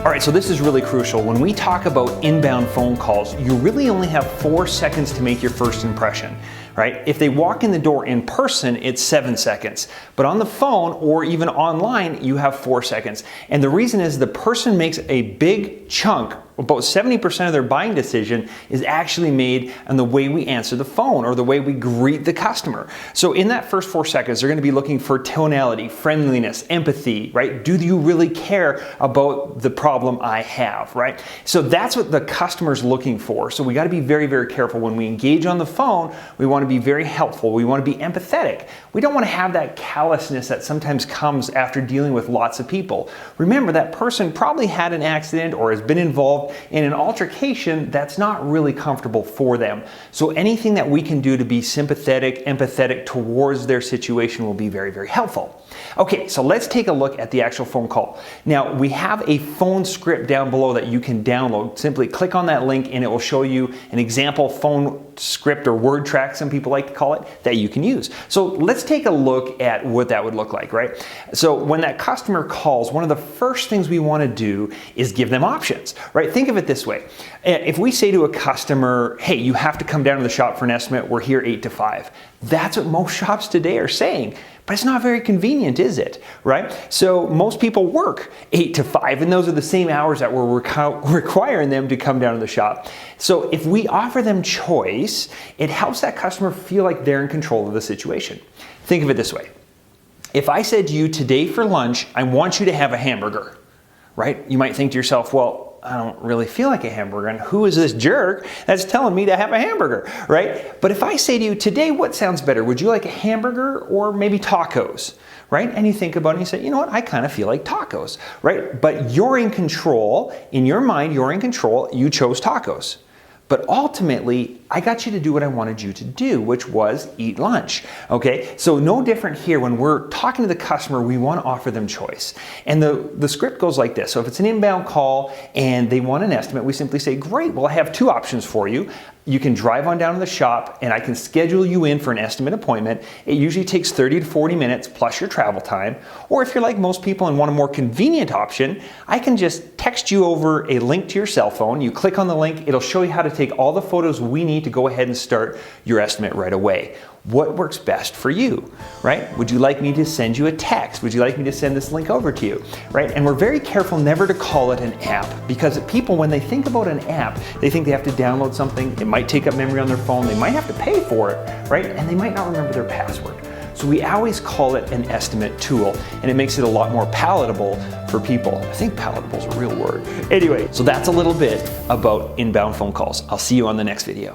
All right, so this is really crucial. When we talk about inbound phone calls, you really only have 4 seconds to make your first impression, right? If they walk in the door in person, it's 7 seconds. But on the phone or even online, you have 4 seconds. And the reason is the person makes a big chunk, about 70% of their buying decision is actually made on the way we answer the phone or the way we greet the customer. So in that first 4 seconds, they're gonna be looking for tonality, friendliness, empathy, right? Do you really care about the problem I have, right? So that's what the customer's looking for. So we gotta be very, very careful. When we engage on the phone, we wanna be very helpful. We wanna be empathetic. We don't wanna have that callousness that sometimes comes after dealing with lots of people. Remember, that person probably had an accident or has been involved in an altercation that's not really comfortable for them. So anything that we can do to be sympathetic, empathetic towards their situation will be very, very helpful. Okay, so let's take a look at the actual phone call. Now, we have a phone script down below that you can download. Simply click on that link and it will show you an example phone script or word track, some people like to call it, that you can use. So let's take a look at what that would look like, right? So when that customer calls, one of the first things we want to do is give them options, right? Think of it this way. If we say to a customer, hey, you have to come down to the shop for an estimate, we're here 8 to 5. That's what most shops today are saying. But it's not very convenient, is it? Right? So most people work 8 to 5, and those are the same hours that we're requiring them to come down to the shop. So if we offer them choice, it helps that customer feel like they're in control of the situation. Think of it this way. If I said to you today for lunch, I want you to have a hamburger, right? You might think to yourself, well, I don't really feel like a hamburger, and who is this jerk that's telling me to have a hamburger, right? But if I say to you, today, what sounds better? Would you like a hamburger or maybe tacos, right? And you think about it and you say, you know what, I kind of feel like tacos, right? But you're in control, in your mind, you're in control, you chose tacos. But ultimately, I got you to do what I wanted you to do, which was eat lunch, okay? So no different here. When we're talking to the customer, we want to offer them choice. And the script goes like this. So if it's an inbound call and they want an estimate, we simply say, great, well, I have 2 options for you. You can drive on down to the shop and I can schedule you in for an estimate appointment. It usually takes 30 to 40 minutes plus your travel time. Or if you're like most people and want a more convenient option, I can just text you over a link to your cell phone. You click on the link, it'll show you how to take all the photos we need to go ahead and start your estimate right away. What works best for you, right? Would you like me to send you a text? Would you like me to send this link over to you, right? And we're very careful never to call it an app, because people, when they think about an app, they think they have to download something. It might take up memory on their phone. They might have to pay for it, right? And they might not remember their password. So we always call it an estimate tool, and it makes it a lot more palatable for people. I think palatable is a real word. Anyway, so that's a little bit about inbound phone calls. I'll see you on the next video.